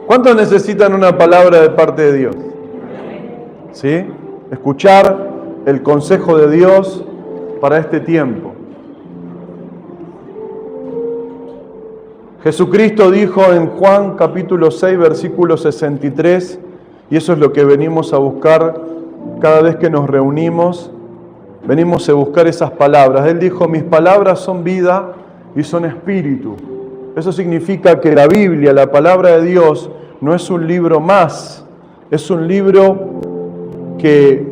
¿Cuántos necesitan una palabra de parte de Dios? ¿Sí? Escuchar el consejo de Dios para este tiempo. Jesucristo dijo en Juan capítulo 6, versículo 63, y eso es lo que venimos a buscar cada vez que nos reunimos, venimos a buscar esas palabras. Él dijo, mis palabras son vida y son espíritu. Eso significa que la Biblia, la palabra de Dios, no es un libro más, es un libro que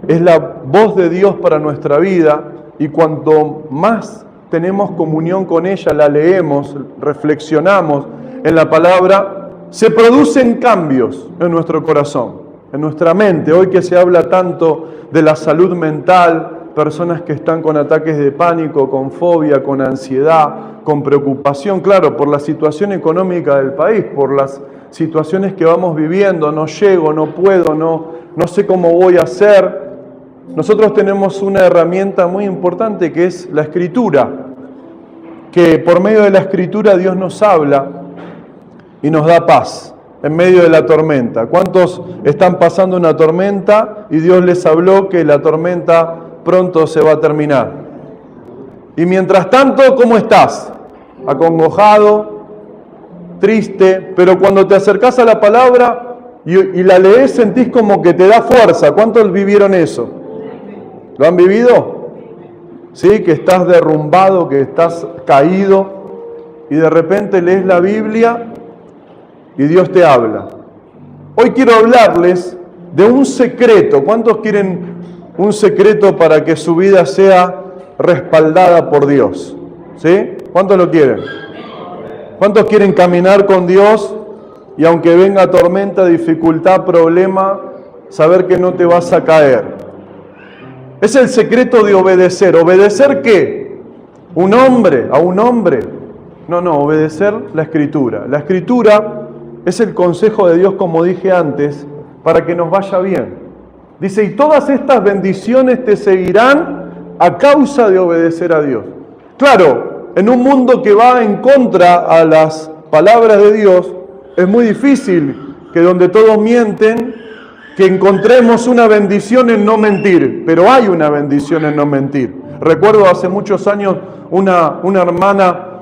es la voz de Dios para nuestra vida, y cuanto más tenemos comunión con ella, la leemos, reflexionamos en la palabra, se producen cambios en nuestro corazón, en nuestra mente. Hoy que se habla tanto de la salud mental, personas que están con ataques de pánico, con fobia, con ansiedad, con preocupación, claro, por la situación económica del país, por las situaciones que vamos viviendo, no llego, no puedo, no sé cómo voy a hacer. Nosotros tenemos una herramienta muy importante que es la Escritura, que por medio de la Escritura Dios nos habla y nos da paz en medio de la tormenta. ¿Cuántos están pasando una tormenta y Dios les habló que la tormenta pronto se va a terminar? Y mientras tanto, ¿cómo estás? Acongojado, triste, pero cuando te acercás a la palabra y la lees, sentís como que te da fuerza. ¿Cuántos vivieron eso? ¿Lo han vivido? ¿Sí? Que estás derrumbado, que estás caído, y de repente lees la Biblia y Dios te habla. Hoy quiero hablarles de un secreto. ¿Cuántos quieren un secreto para que su vida sea respaldada por Dios? ¿Sí? ¿Cuántos lo quieren? ¿Cuántos quieren caminar con Dios y aunque venga tormenta, dificultad, problema, saber que no te vas a caer? Es el secreto de obedecer. ¿Obedecer qué? ¿Un hombre? ¿A un hombre? No, obedecer la Escritura. La Escritura es el consejo de Dios, como dije antes, para que nos vaya bien. Dice, y todas estas bendiciones te seguirán a causa de obedecer a Dios. Claro, en un mundo que va en contra a las palabras de Dios, es muy difícil que donde todos mienten, que encontremos una bendición en no mentir, pero hay una bendición en no mentir. Recuerdo hace muchos años una hermana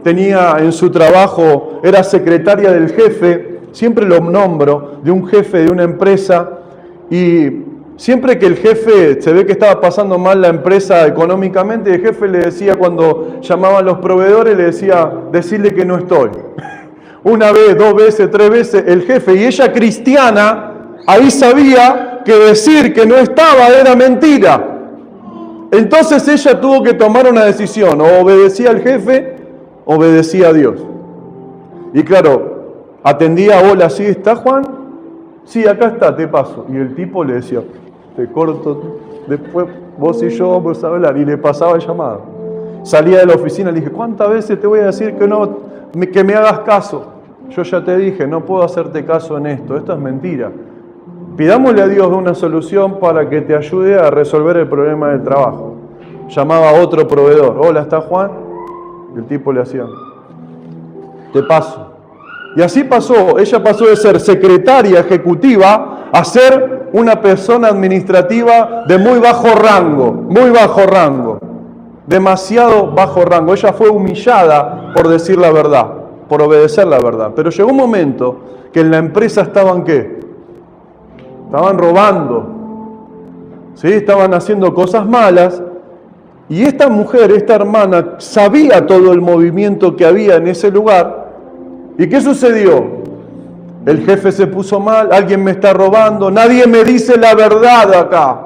tenía en su trabajo, era secretaria del jefe, siempre lo nombro, de un jefe de una empresa, y siempre que el jefe se ve que estaba pasando mal la empresa económicamente, el jefe le decía, cuando llamaban los proveedores, le decía, decirle que no estoy. Una vez, 2 veces, 3 veces, el jefe, y ella cristiana, ahí sabía que decir que no estaba era mentira. Entonces ella tuvo que tomar una decisión, o obedecía al jefe, o obedecía a Dios. Y claro, atendía, hola, ¿sí está Juan? Sí, acá está, te paso. Y el tipo le decía, te corto, después vos y yo vamos a hablar. Y le pasaba el llamado. Salía de la oficina y le dije, ¿cuántas veces te voy a decir que me hagas caso? Yo ya te dije, no puedo hacerte caso en esto es mentira. Pidámosle a Dios una solución para que te ayude a resolver el problema del trabajo. Llamaba a otro proveedor. Hola, ¿está Juan? Y el tipo le hacía, te paso. Y así pasó. Ella pasó de ser secretaria ejecutiva a ser una persona administrativa de muy bajo rango. Demasiado bajo rango. Ella fue humillada por decir la verdad, por obedecer la verdad. Pero llegó un momento que en la empresa estaban, ¿qué? Estaban robando, ¿sí? Estaban haciendo cosas malas, y esta mujer, esta hermana, sabía todo el movimiento que había en ese lugar. ¿Y qué sucedió? El jefe se puso mal, alguien me está robando, nadie me dice la verdad acá.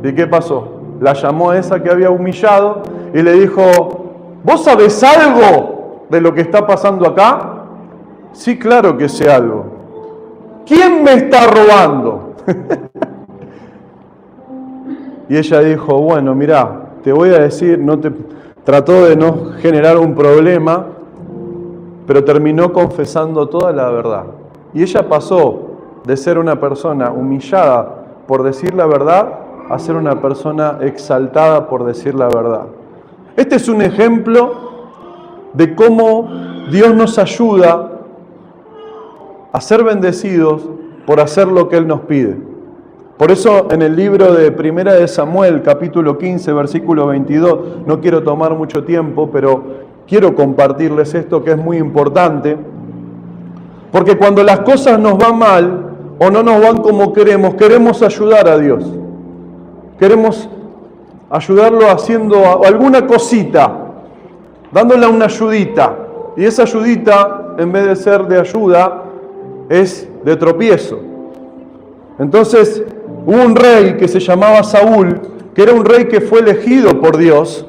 ¿Y qué pasó? La llamó a esa que había humillado y le dijo, ¿vos sabés algo de lo que está pasando acá? Sí, claro que sé algo. ¿Quién me está robando? Y ella dijo, bueno, mirá, te voy a decir, trató de no generar un problema, pero terminó confesando toda la verdad. Y ella pasó de ser una persona humillada por decir la verdad a ser una persona exaltada por decir la verdad. Este es un ejemplo de cómo Dios nos ayuda a ser bendecidos por hacer lo que Él nos pide. Por eso en el libro de Primera de Samuel, capítulo 15, versículo 22, no quiero tomar mucho tiempo, pero quiero compartirles esto que es muy importante, porque cuando las cosas nos van mal o no nos van como queremos ayudar a Dios. Queremos ayudarlo haciendo alguna cosita, dándole una ayudita. Y esa ayudita, en vez de ser de ayuda, es de tropiezo. Entonces, hubo un rey que se llamaba Saúl, que era un rey que fue elegido por Dios,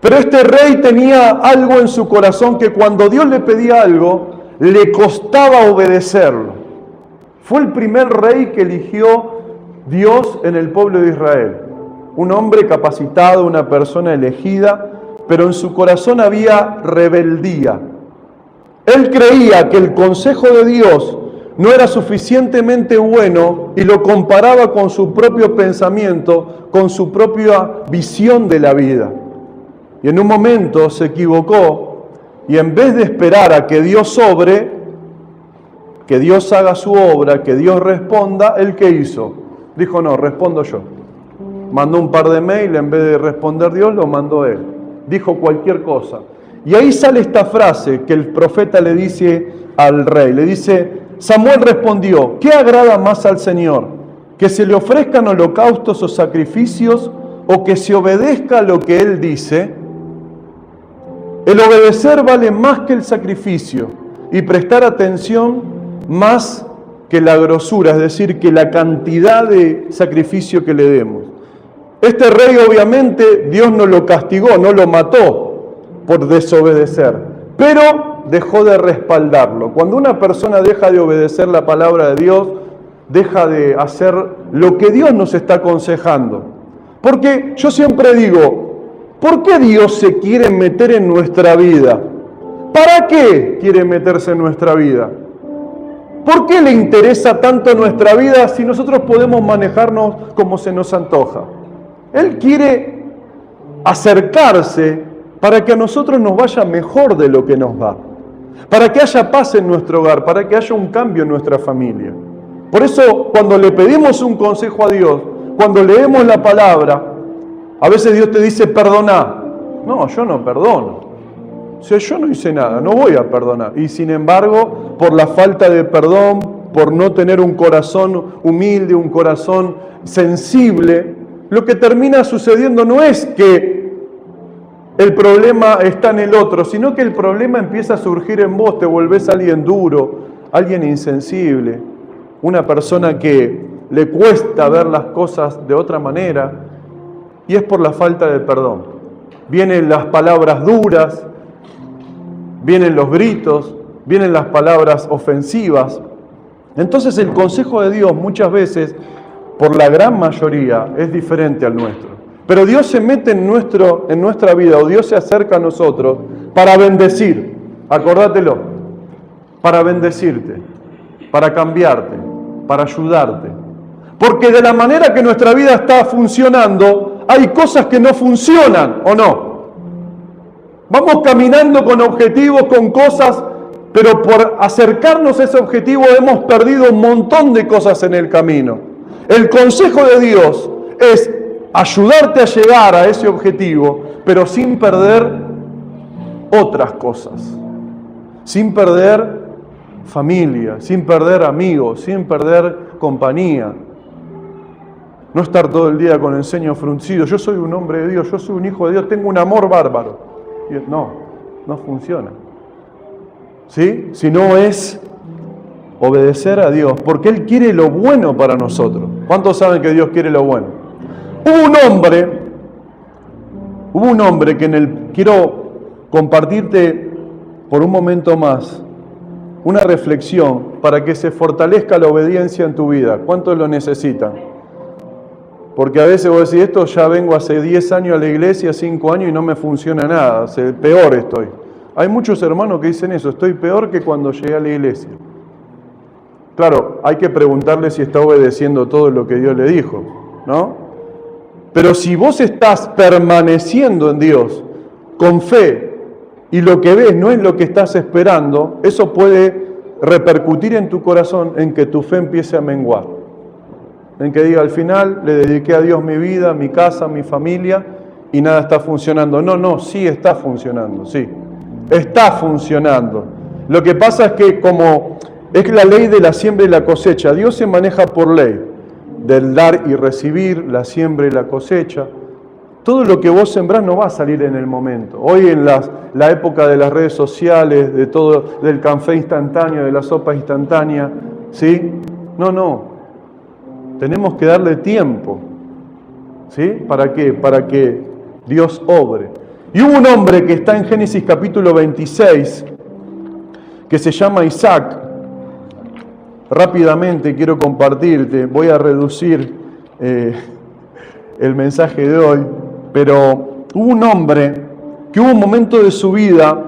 pero este rey tenía algo en su corazón que cuando Dios le pedía algo, le costaba obedecerlo. Fue el primer rey que eligió Dios en el pueblo de Israel. Un hombre capacitado, una persona elegida, pero en su corazón había rebeldía. Él creía que el consejo de Dios no era suficientemente bueno y lo comparaba con su propio pensamiento, con su propia visión de la vida. Y en un momento se equivocó y en vez de esperar a que Dios obre, que Dios haga su obra, que Dios responda, ¿él qué hizo? Dijo, no, respondo yo. Mandó un par de mails, en vez de responder Dios, lo mandó él. Dijo cualquier cosa. Y ahí sale esta frase que el profeta le dice al rey. Le dice, Samuel respondió, ¿qué agrada más al Señor? ¿Que se le ofrezcan holocaustos o sacrificios o que se obedezca lo que Él dice? El obedecer vale más que el sacrificio y prestar atención más que la grosura, es decir, que la cantidad de sacrificio que le demos. Este rey obviamente Dios no lo castigó, no lo mató por desobedecer, pero dejó de respaldarlo. Cuando una persona deja de obedecer la palabra de Dios, deja de hacer lo que Dios nos está aconsejando. Porque yo siempre digo, ¿por qué Dios se quiere meter en nuestra vida? ¿Para qué quiere meterse en nuestra vida? ¿Por qué le interesa tanto nuestra vida si nosotros podemos manejarnos como se nos antoja? Él quiere acercarse para que a nosotros nos vaya mejor de lo que nos va. Para que haya paz en nuestro hogar, para que haya un cambio en nuestra familia. Por eso, cuando le pedimos un consejo a Dios, cuando leemos la palabra, a veces Dios te dice, perdona. No, yo no perdono. O sea, yo no hice nada, no voy a perdonar. Y sin embargo, por la falta de perdón, por no tener un corazón humilde, un corazón sensible, lo que termina sucediendo no es que el problema está en el otro, sino que el problema empieza a surgir en vos, te volvés alguien duro, alguien insensible, una persona que le cuesta ver las cosas de otra manera, y es por la falta de perdón. Vienen las palabras duras, vienen los gritos, vienen las palabras ofensivas. Entonces el consejo de Dios muchas veces, por la gran mayoría, es diferente al nuestro. Pero Dios se mete en nuestra vida, o Dios se acerca a nosotros para bendecir, acordátelo, para bendecirte, para cambiarte, para ayudarte. Porque de la manera que nuestra vida está funcionando, hay cosas que no funcionan, ¿o no? Vamos caminando con objetivos, con cosas, pero por acercarnos a ese objetivo hemos perdido un montón de cosas en el camino. El consejo de Dios es ayudarte a llegar a ese objetivo, pero sin perder otras cosas, sin perder familia, sin perder amigos, sin perder compañía. No estar todo el día con el ceño fruncido, yo soy un hombre de Dios, yo soy un hijo de Dios, tengo un amor bárbaro. No funciona. ¿Sí? Si no es obedecer a Dios, porque Él quiere lo bueno para nosotros. ¿Cuántos saben que Dios quiere lo bueno? Hubo un hombre que quiero compartirte por un momento más una reflexión para que se fortalezca la obediencia en tu vida. ¿Cuántos lo necesitan? Porque a veces vos decís, esto ya vengo hace 10 años a la iglesia, 5 años y no me funciona nada, peor estoy. Hay muchos hermanos que dicen eso, estoy peor que cuando llegué a la iglesia. Claro, hay que preguntarle si está obedeciendo todo lo que Dios le dijo, ¿no? Pero si vos estás permaneciendo en Dios con fe y lo que ves no es lo que estás esperando, eso puede repercutir en tu corazón en que tu fe empiece a menguar. En que diga, al final le dediqué a Dios mi vida, mi casa, mi familia y nada está funcionando. No, sí está funcionando, sí. Está funcionando. Lo que pasa es que como es la ley de la siembra y la cosecha, Dios se maneja por ley, del dar y recibir, la siembra y la cosecha. Todo lo que vos sembrás no va a salir en el momento. Hoy en la época de las redes sociales, de todo, del café instantáneo, de la sopa instantánea, ¿sí? No. Tenemos que darle tiempo, ¿sí? ¿Para qué? Para que Dios obre. Y hubo un hombre que está en Génesis capítulo 26, que se llama Isaac. Rápidamente quiero compartirte, voy a reducir el mensaje de hoy, pero hubo un hombre que hubo un momento de su vida,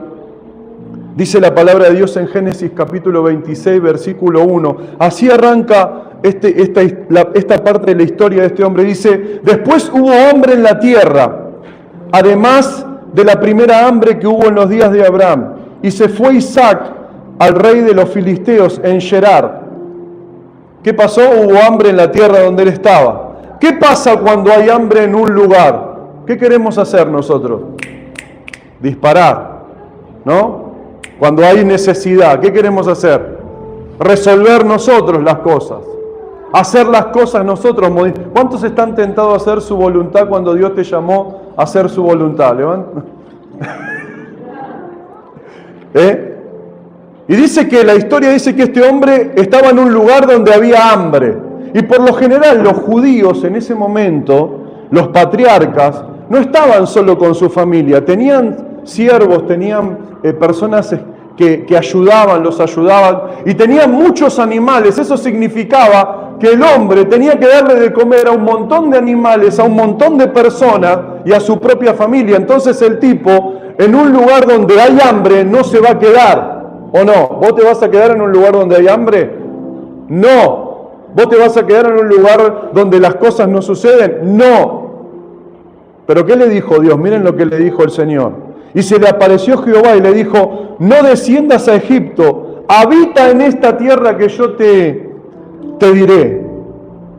dice la palabra de Dios en Génesis capítulo 26, versículo 1, así arranca esta parte de la historia de este hombre, dice, después hubo hambre en la tierra, además de la primera hambre que hubo en los días de Abraham, y se fue Isaac al rey de los filisteos en Gerar. ¿Qué pasó? Hubo hambre en la tierra donde él estaba. ¿Qué pasa cuando hay hambre en un lugar? ¿Qué queremos hacer nosotros? Disparar, ¿no? Cuando hay necesidad, ¿qué queremos hacer? Resolver nosotros las cosas. Hacer las cosas nosotros. ¿Cuántos están tentados a hacer su voluntad cuando Dios te llamó a hacer su voluntad? Levanta. Y dice que la historia dice que este hombre estaba en un lugar donde había hambre. Y por lo general los judíos en ese momento, los patriarcas, no estaban solo con su familia, tenían siervos, tenían personas que los ayudaban y tenían muchos animales. Eso significaba que el hombre tenía que darle de comer a un montón de animales, a un montón de personas y a su propia familia. Entonces el tipo, en un lugar donde hay hambre, no se va a quedar, ¿o no? ¿Vos te vas a quedar en un lugar donde hay hambre? No. ¿Vos te vas a quedar en un lugar donde las cosas no suceden? No. ¿Pero qué le dijo Dios? Miren lo que le dijo el Señor. Y se le apareció Jehová y le dijo, no desciendas a Egipto, habita en esta tierra que yo te diré.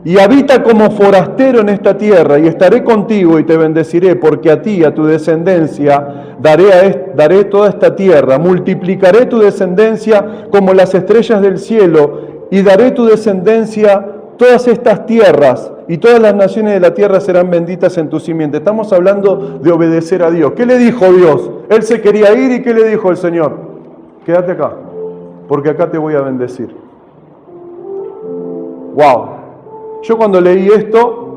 Y habita como forastero en esta tierra, y estaré contigo y te bendeciré, porque a ti, a tu descendencia, daré toda esta tierra. Multiplicaré tu descendencia como las estrellas del cielo, y daré tu descendencia todas estas tierras, y todas las naciones de la tierra serán benditas en tu simiente. Estamos hablando de obedecer a Dios. ¿Qué le dijo Dios? Él se quería ir, ¿y qué le dijo el Señor? Quédate acá, porque acá te voy a bendecir. ¡Wow! Yo cuando leí esto,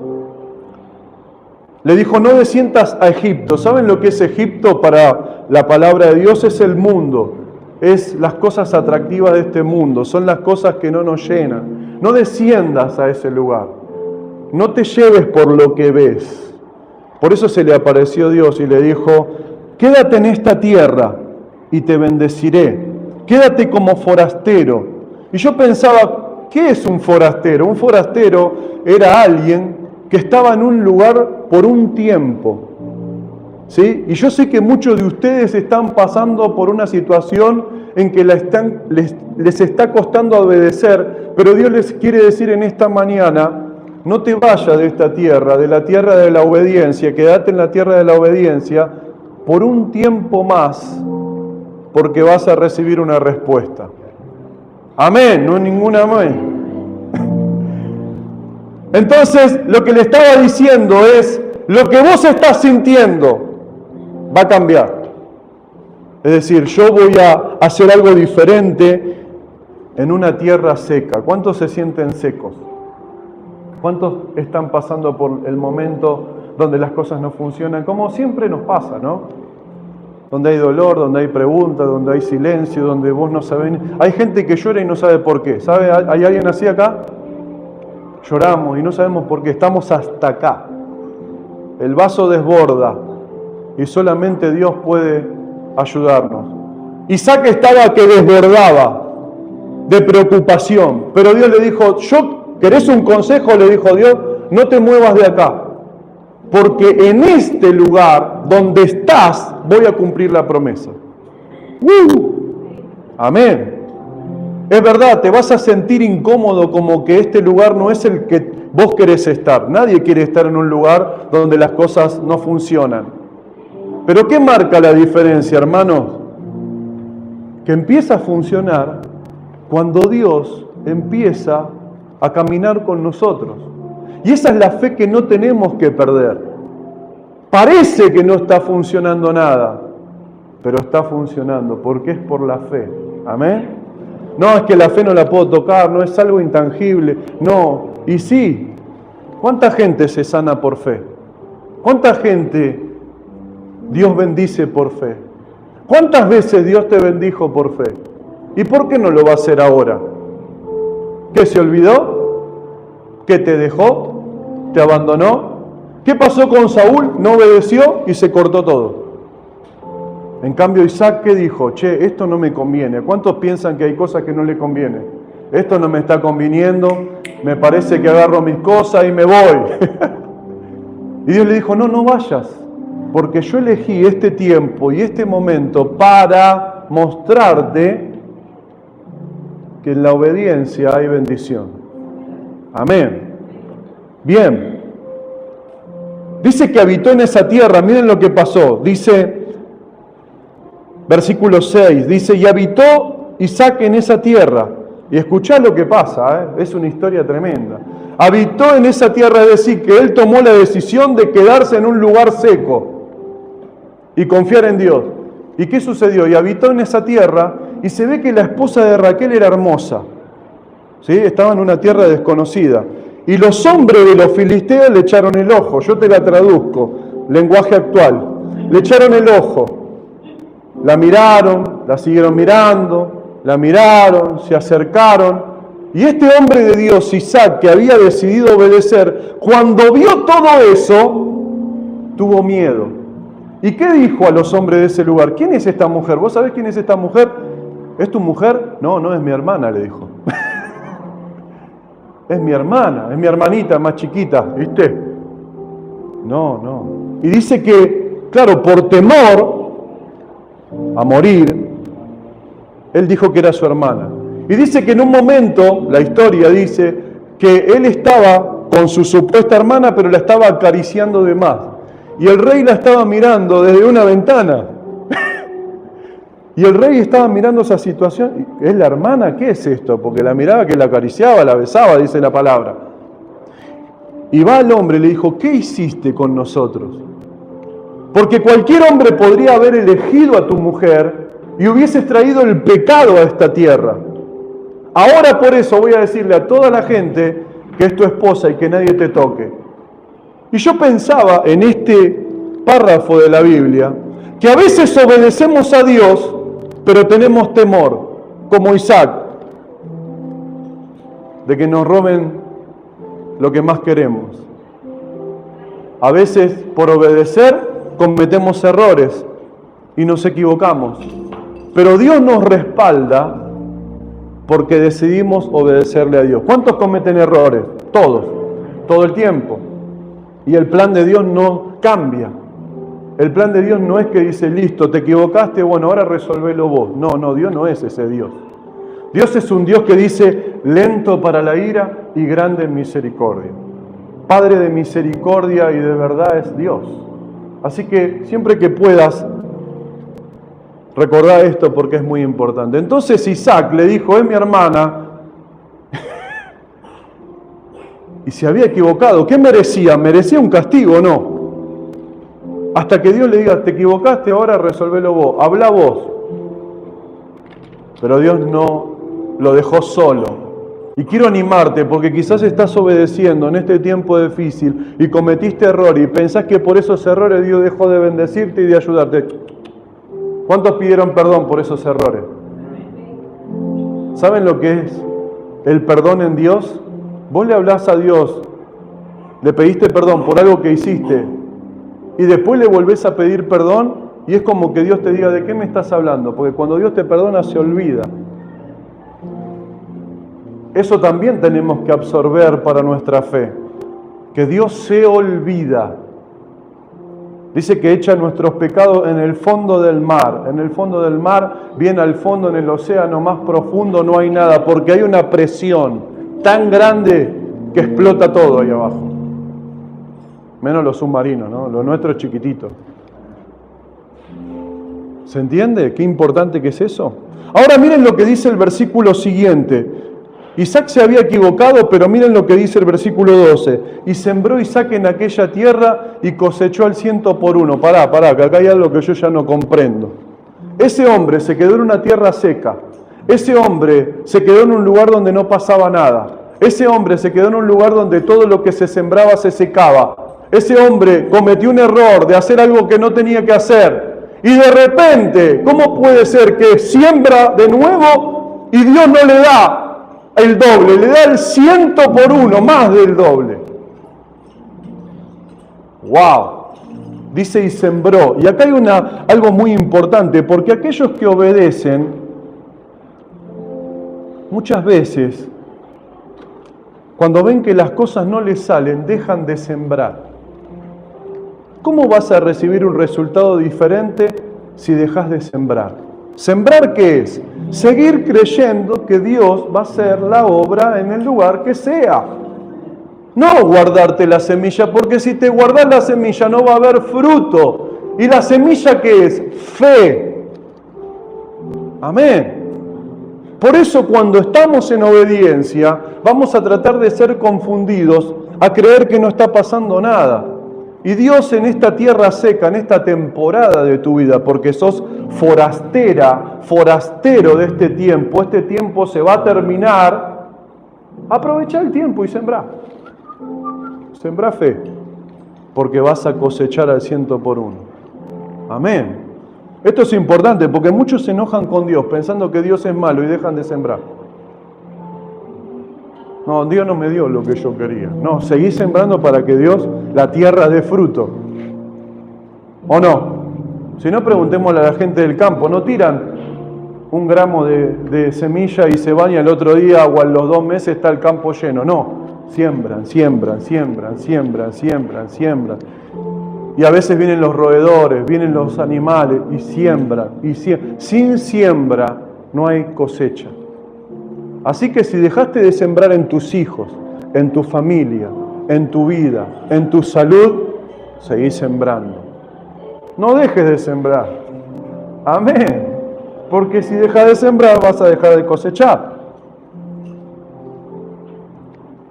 le dijo, no desciendas a Egipto. ¿Saben lo que es Egipto para la palabra de Dios? Es el mundo. Es las cosas atractivas de este mundo. Son las cosas que no nos llenan. No desciendas a ese lugar. No te lleves por lo que ves. Por eso se le apareció Dios y le dijo, quédate en esta tierra y te bendeciré. Quédate como forastero. Y yo pensaba, ¿qué es un forastero? Un forastero era alguien que estaba en un lugar por un tiempo. ¿Sí? Y yo sé que muchos de ustedes están pasando por una situación en que les está costando obedecer, pero Dios les quiere decir en esta mañana, no te vayas de esta tierra, de la tierra de la obediencia, quédate en la tierra de la obediencia por un tiempo más, porque vas a recibir una respuesta. Amén, no ninguna amén. Entonces, lo que le estaba diciendo es, lo que vos estás sintiendo va a cambiar. Es decir, yo voy a hacer algo diferente en una tierra seca. ¿Cuántos se sienten secos? ¿Cuántos están pasando por el momento donde las cosas no funcionan? Como siempre nos pasa, ¿no? Donde hay dolor, donde hay preguntas, donde hay silencio, donde vos no sabés. Hay gente que llora y no sabe por qué. ¿Sabe? ¿Hay alguien así acá? Lloramos y no sabemos por qué. Estamos hasta acá. El vaso desborda y solamente Dios puede ayudarnos. Isaac estaba que desbordaba de preocupación, pero Dios le dijo, ¿querés un consejo? Le dijo Dios, no te muevas de acá, porque en este lugar donde estás voy a cumplir la promesa. Amén. Es verdad, te vas a sentir incómodo, como que este lugar no es el que vos querés estar. Nadie quiere estar en un lugar donde las cosas no funcionan. Pero ¿qué marca la diferencia, hermanos? Que empieza a funcionar cuando Dios empieza a caminar con nosotros. Y esa es la fe que no tenemos que perder. Parece que no está funcionando nada, pero está funcionando porque es por la fe. Amén. No, es que la fe no la puedo tocar, no es algo intangible. No, y sí. ¿Cuánta gente se sana por fe? ¿Cuánta gente Dios bendice por fe? ¿Cuántas veces Dios te bendijo por fe? ¿Y por qué no lo va a hacer ahora? ¿Qué se olvidó? ¿Qué te dejó? ¿Te abandonó? ¿Qué pasó con Saúl? No obedeció y se cortó todo. En cambio Isaac, ¿qué dijo? Che, esto no me conviene. ¿Cuántos piensan que hay cosas que no le convienen? Esto no me está conviniendo, me parece que agarro mis cosas y me voy. Y Dios le dijo, no vayas, porque yo elegí este tiempo y este momento para mostrarte que en la obediencia hay bendición. Amén. Bien. Dice que habitó en esa tierra, miren lo que pasó. Dice, versículo 6, dice, y habitó Isaac en esa tierra. Y escuchá lo que pasa, es una historia tremenda. Habitó en esa tierra, es decir, que él tomó la decisión de quedarse en un lugar seco y confiar en Dios. ¿Y qué sucedió? Y habitó en esa tierra y se ve que la esposa de Raquel era hermosa. ¿Sí? Estaba en una tierra desconocida. Y los hombres de los filisteos le echaron el ojo. Yo te la traduzco, lenguaje actual. Le echaron el ojo. La miraron, la siguieron mirando, la miraron, se acercaron. Y este hombre de Dios, Isaac, que había decidido obedecer, cuando vio todo eso, tuvo miedo. ¿Y qué dijo a los hombres de ese lugar? ¿Quién es esta mujer? ¿Vos sabés quién es esta mujer? ¿Es tu mujer? No, no es mi hermana, le dijo. Es mi hermana, es mi hermanita más chiquita, ¿viste? No. Y dice que, claro, por temor a morir, él dijo que era su hermana. Y dice que en un momento, la historia dice, que él estaba con su supuesta hermana, pero la estaba acariciando de más. Y el rey la estaba mirando desde una ventana. Y el rey estaba mirando esa situación. ¿Es la hermana? ¿Qué es esto? Porque la miraba, que la acariciaba, la besaba, dice la palabra. Y va al hombre y le dijo, ¿qué hiciste con nosotros? Porque cualquier hombre podría haber elegido a tu mujer y hubieses traído el pecado a esta tierra. Ahora por eso voy a decirle a toda la gente que es tu esposa y que nadie te toque. Y yo pensaba en este párrafo de la Biblia, que a veces obedecemos a Dios, pero tenemos temor, como Isaac, de que nos roben lo que más queremos. A veces por obedecer cometemos errores y nos equivocamos, pero Dios nos respalda porque decidimos obedecerle a Dios. ¿Cuántos cometen errores? Todos, todo el tiempo. Y el plan de Dios no cambia. El plan de Dios no es que dice, listo, te equivocaste, bueno, ahora resolvelo vos. No, Dios no es ese Dios. Dios es un Dios que dice, lento para la ira y grande en misericordia. Padre de misericordia y de verdad es Dios. Así que siempre que puedas, recordá esto porque es muy importante. Entonces Isaac le dijo, es mi hermana, y se había equivocado. ¿Qué merecía? ¿Merecía un castigo o no? Hasta que Dios le diga, te equivocaste, ahora resolvelo vos, habla vos. Pero Dios no lo dejó solo. Y quiero animarte, porque quizás estás obedeciendo en este tiempo difícil y cometiste errores y pensás que por esos errores Dios dejó de bendecirte y de ayudarte. ¿Cuántos pidieron perdón por esos errores? ¿Saben lo que es el perdón en Dios? Vos le hablás a Dios, le pediste perdón por algo que hiciste y después le volvés a pedir perdón y es como que Dios te diga, ¿de qué me estás hablando? Porque cuando Dios te perdona se olvida. Eso también tenemos que absorber para nuestra fe, que Dios se olvida. Dice que echa nuestros pecados en el fondo del mar. En el fondo del mar, bien al fondo, en el océano más profundo, no hay nada, porque hay una presión tan grande que explota todo ahí abajo. Menos los submarinos, ¿no? Lo nuestro es chiquitito. ¿Se entiende? Qué importante que es eso. Ahora miren lo que dice el versículo siguiente. Isaac se había equivocado, pero miren lo que dice el versículo 12. Y sembró Isaac en aquella tierra y cosechó al 100 por 1. Pará, que acá hay algo que yo ya no comprendo. Ese hombre se quedó en una tierra seca. Ese hombre se quedó en un lugar donde no pasaba nada. Ese hombre se quedó en un lugar donde todo lo que se sembraba se secaba. Ese hombre cometió un error de hacer algo que no tenía que hacer. Y de repente, ¿cómo puede ser que siembra de nuevo y Dios no le da el doble? Le da el 100 por 1, más del doble. ¡Wow! Dice y sembró. Y acá hay algo muy importante, porque aquellos que obedecen, muchas veces, cuando ven que las cosas no les salen, dejan de sembrar. ¿Cómo vas a recibir un resultado diferente si dejas de sembrar? ¿Sembrar qué es? Seguir creyendo que Dios va a hacer la obra en el lugar que sea. No guardarte la semilla, porque si te guardas la semilla no va a haber fruto. ¿Y la semilla qué es? Fe. Amén. Por eso cuando estamos en obediencia, vamos a tratar de ser confundidos, a creer que no está pasando nada. Y Dios en esta tierra seca, en esta temporada de tu vida, porque sos forastero de este tiempo se va a terminar, aprovecha el tiempo y sembrá. Sembrá fe, porque vas a cosechar al 100 por 1. Amén. Esto es importante, porque muchos se enojan con Dios, pensando que Dios es malo y dejan de sembrar. No, Dios no me dio lo que yo quería. No, seguí sembrando para que Dios, la tierra dé fruto. ¿O no? Si no, preguntémosle a la gente del campo. ¿No tiran 1 gramo de semilla y se baña el otro día o a los 2 meses está el campo lleno? No. Siembran. Y a veces vienen los roedores, vienen los animales y siembran. Sin siembra no hay cosecha. Así que si dejaste de sembrar en tus hijos, en tu familia, en tu vida, en tu salud, seguí sembrando. No dejes de sembrar. Amén. Porque si dejas de sembrar vas a dejar de cosechar.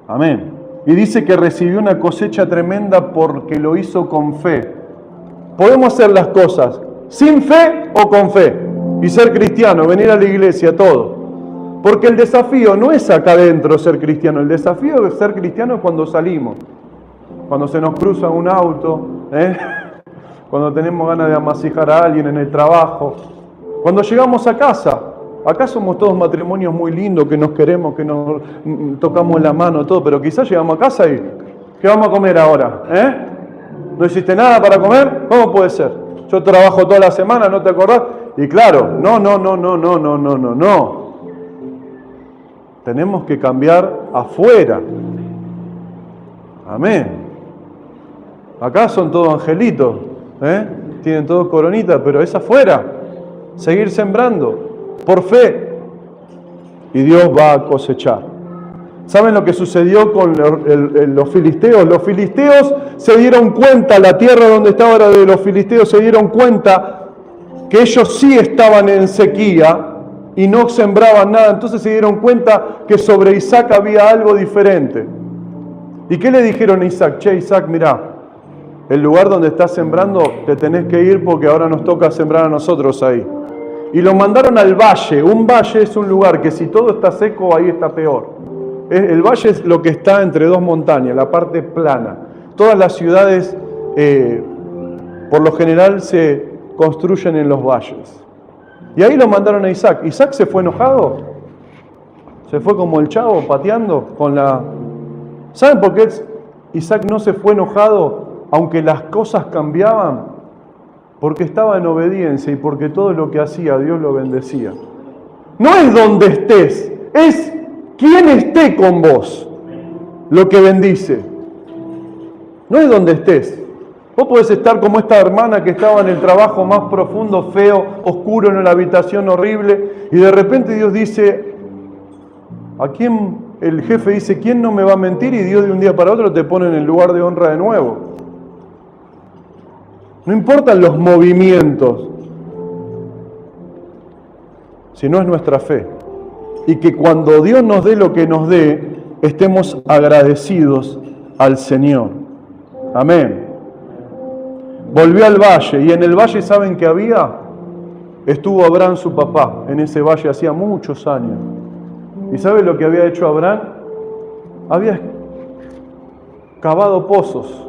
Amén. Y dice que recibió una cosecha tremenda porque lo hizo con fe. Podemos hacer las cosas sin fe o con fe. Y ser cristiano, venir a la iglesia, todo. Porque el desafío no es acá adentro ser cristiano. El desafío de ser cristiano es cuando salimos. Cuando se nos cruza un auto, cuando tenemos ganas de amasijar a alguien en el trabajo. Cuando llegamos a casa. Acá somos todos matrimonios muy lindos, que nos queremos, que nos tocamos la mano, todo, pero quizás llegamos a casa y ¿qué vamos a comer ahora? ¿No hiciste nada para comer? ¿Cómo puede ser? Yo trabajo toda la semana, ¿no te acordás? Y claro, no. Tenemos que cambiar afuera. Amén. Acá son todos angelitos, tienen todos coronitas, pero es afuera. Seguir sembrando. Por fe, y Dios va a cosechar. ¿Saben lo que sucedió con los filisteos? Los filisteos se dieron cuenta, la tierra donde estaba era de los filisteos, se dieron cuenta que ellos sí estaban en sequía y no sembraban nada. Entonces se dieron cuenta que sobre Isaac había algo diferente. ¿Y qué le dijeron a Isaac? Che, Isaac, mirá, el lugar donde estás sembrando te tenés que ir porque ahora nos toca sembrar a nosotros ahí. Y lo mandaron al valle. Un valle es un lugar que si todo está seco, ahí está peor. El valle es lo que está entre 2 montañas, la parte plana. Todas las ciudades, por lo general, se construyen en los valles. Y ahí lo mandaron a Isaac. Isaac se fue enojado. Se fue como el chavo pateando con la... ¿Saben por qué Isaac no se fue enojado aunque las cosas cambiaban? Porque estaba en obediencia y porque todo lo que hacía Dios lo bendecía. No es donde estés, es quién esté con vos lo que bendice. No es donde estés. Vos podés estar como esta hermana que estaba en el trabajo más profundo, feo, oscuro, en una habitación horrible, y de repente Dios dice, ¿a quién? El jefe dice, ¿quién no me va a mentir? Y Dios de un día para otro te pone en el lugar de honra de nuevo. No importan los movimientos, sino es nuestra fe. Y que cuando Dios nos dé lo que nos dé, estemos agradecidos al Señor. Amén. Volvió al valle, y en el valle, ¿saben qué había? Estuvo Abraham, su papá, en ese valle hacía muchos años. ¿Y sabe lo que había hecho Abraham? Había cavado pozos.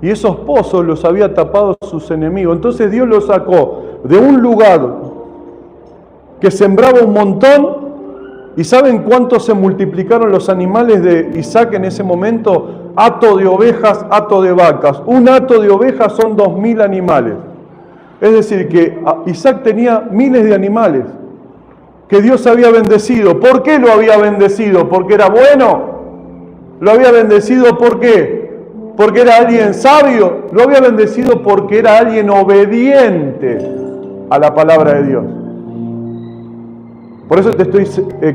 Y esos pozos los había tapado sus enemigos. Entonces Dios los sacó de un lugar que sembraba un montón. ¿Y saben cuánto se multiplicaron los animales de Isaac en ese momento? Hato de ovejas, hato de vacas. Un hato de ovejas son 2000 animales. Es decir, que Isaac tenía miles de animales que Dios había bendecido. ¿Por qué lo había bendecido? ¿Porque era bueno? ¿Lo había bendecido por qué? ¿Porque era alguien sabio? Lo había bendecido porque era alguien obediente a la palabra de Dios. Por eso te estoy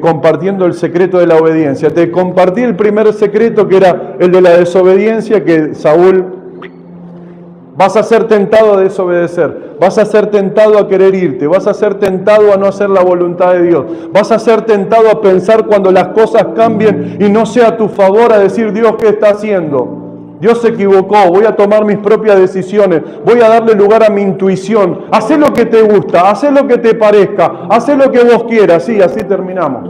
compartiendo el secreto de la obediencia. Te compartí el primer secreto, que era el de la desobediencia, que Saúl, vas a ser tentado a desobedecer, vas a ser tentado a querer irte, vas a ser tentado a no hacer la voluntad de Dios, vas a ser tentado a pensar cuando las cosas cambien y no sea a tu favor, a decir, Dios, ¿qué está haciendo? Dios se equivocó, voy a tomar mis propias decisiones, voy a darle lugar a mi intuición. Hacé lo que te gusta, hacé lo que te parezca, hacé lo que vos quieras. Sí, así terminamos.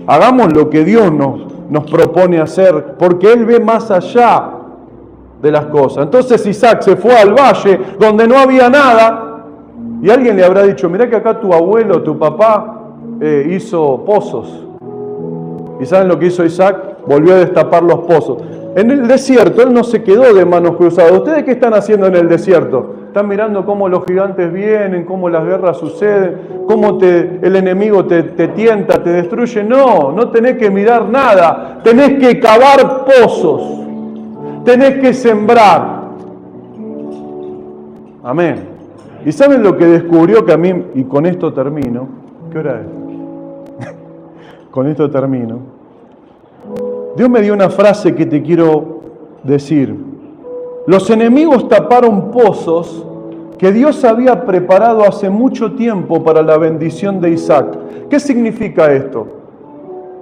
Hagamos lo que Dios nos propone hacer, porque Él ve más allá de las cosas. Entonces Isaac se fue al valle donde no había nada, y alguien le habrá dicho, mirá que acá tu abuelo, tu papá hizo pozos. ¿Y saben lo que hizo Isaac? Volvió a destapar los pozos. En el desierto, él no se quedó de manos cruzadas. ¿Ustedes qué están haciendo en el desierto? Están mirando cómo los gigantes vienen, cómo las guerras suceden, cómo el enemigo te tienta, te destruye. No, no tenés que mirar nada. Tenés que cavar pozos. Tenés que sembrar. Amén. ¿Y saben lo que descubrió que a mí, y con esto termino? ¿Qué hora es? Con esto termino. Dios me dio una frase que te quiero decir. Los enemigos taparon pozos que Dios había preparado hace mucho tiempo para la bendición de Isaac. ¿Qué significa esto?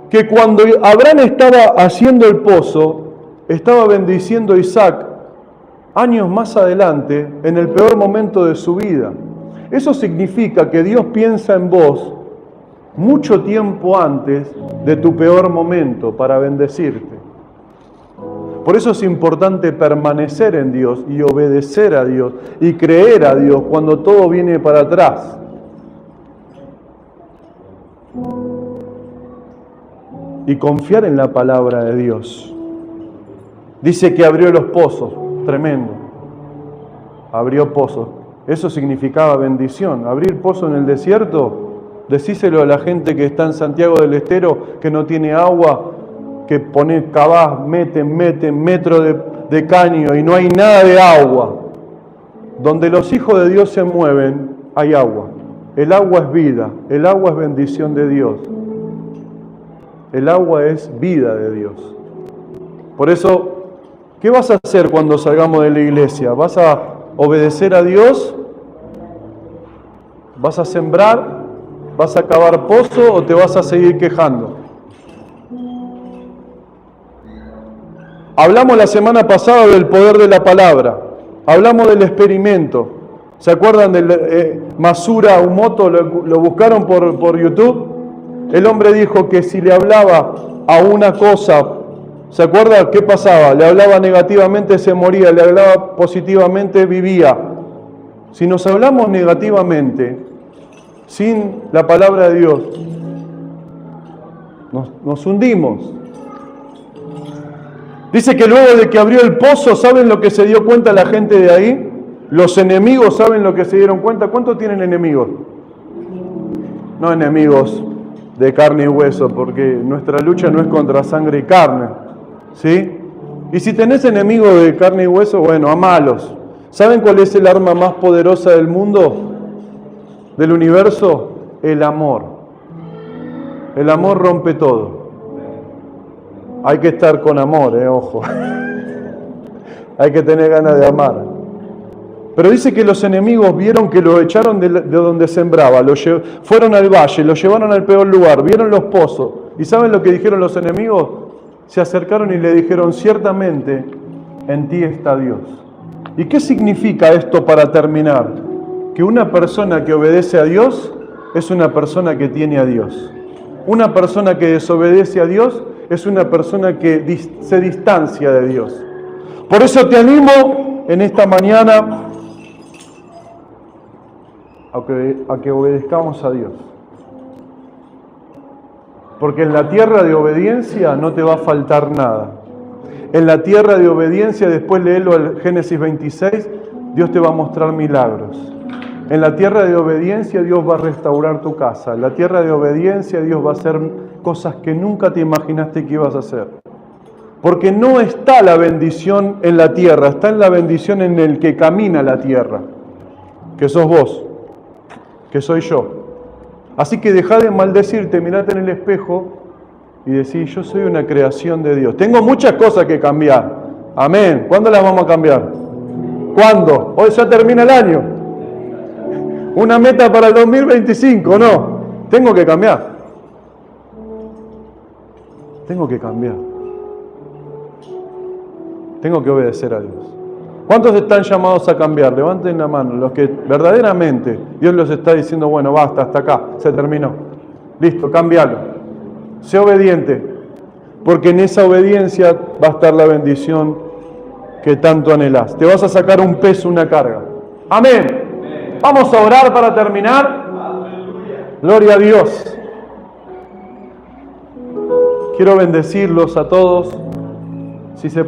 Que cuando Abraham estaba haciendo el pozo, estaba bendiciendo a Isaac años más adelante, en el peor momento de su vida. Eso significa que Dios piensa en vos mucho tiempo antes de tu peor momento para bendecirte. Por eso es importante permanecer en Dios y obedecer a Dios y creer a Dios cuando todo viene para atrás. Y confiar en la palabra de Dios. Dice que abrió los pozos, tremendo. Abrió pozos. Eso significaba bendición. Abrir pozo en el desierto. Decíselo a la gente que está en Santiago del Estero, que no tiene agua, que cavás, meten metro de caño y no hay nada de agua. Donde los hijos de Dios se mueven, hay agua. El agua es vida, el agua es bendición de Dios. El agua es vida de Dios. Por eso, ¿qué vas a hacer cuando salgamos de la iglesia? ¿Vas a obedecer a Dios? ¿Vas a sembrar? ¿Vas a cavar pozo o te vas a seguir quejando? Hablamos la semana pasada del poder de la palabra. Hablamos del experimento. ¿Se acuerdan del Masura Umoto? Lo buscaron por YouTube. El hombre dijo que si le hablaba a una cosa, ¿se acuerda qué pasaba? Le hablaba negativamente, se moría. Le hablaba positivamente, vivía. Si nos hablamos negativamente, sin la palabra de Dios, nos hundimos. Dice que luego de que abrió el pozo, ¿saben lo que se dio cuenta la gente de ahí? Los enemigos, ¿saben lo que se dieron cuenta? ¿Cuántos tienen enemigos? No enemigos de carne y hueso, porque nuestra lucha no es contra sangre y carne, ¿sí? Y si tenés enemigos de carne y hueso, bueno, amalos. ¿Saben cuál es el arma más poderosa del mundo? ¿Del universo? El amor. El amor rompe todo. Hay que estar con amor, ojo. Hay que tener ganas de amar. Pero dice que los enemigos vieron que lo echaron de donde sembraba, fueron al valle, lo llevaron al peor lugar, vieron los pozos. ¿Y saben lo que dijeron los enemigos? Se acercaron y le dijeron, ciertamente en ti está Dios. ¿Y qué significa esto para terminar? Que una persona que obedece a Dios es una persona que tiene a Dios. Una persona que desobedece a Dios es una persona que se distancia de Dios. Por eso te animo en esta mañana a que obedezcamos a Dios. Porque en la tierra de obediencia no te va a faltar nada. En la tierra de obediencia, después léelo al Génesis 26, Dios te va a mostrar milagros. En la tierra de obediencia Dios va a restaurar tu casa. En la tierra de obediencia Dios va a hacer cosas que nunca te imaginaste que ibas a hacer. Porque no está la bendición en la tierra, está en la bendición en el que camina la tierra, que sos vos, que soy yo. Así que dejá de maldecirte, mirate en el espejo y decís, yo soy una creación de Dios. Tengo muchas cosas que cambiar. Amén. ¿Cuándo las vamos a cambiar? ¿Cuándo? Hoy ya termina el año. Una meta para el 2025, ¿no? Tengo que cambiar. Tengo que cambiar. Tengo que obedecer a Dios. ¿Cuántos están llamados a cambiar? Levanten la mano. Los que verdaderamente Dios los está diciendo, bueno, basta, hasta acá, se terminó. Listo, cámbialo. Sé obediente, porque en esa obediencia va a estar la bendición que tanto anhelás. Te vas a sacar un peso, una carga. Amén. Vamos a orar para terminar. Gloria a Dios. Quiero bendecirlos a todos. Si se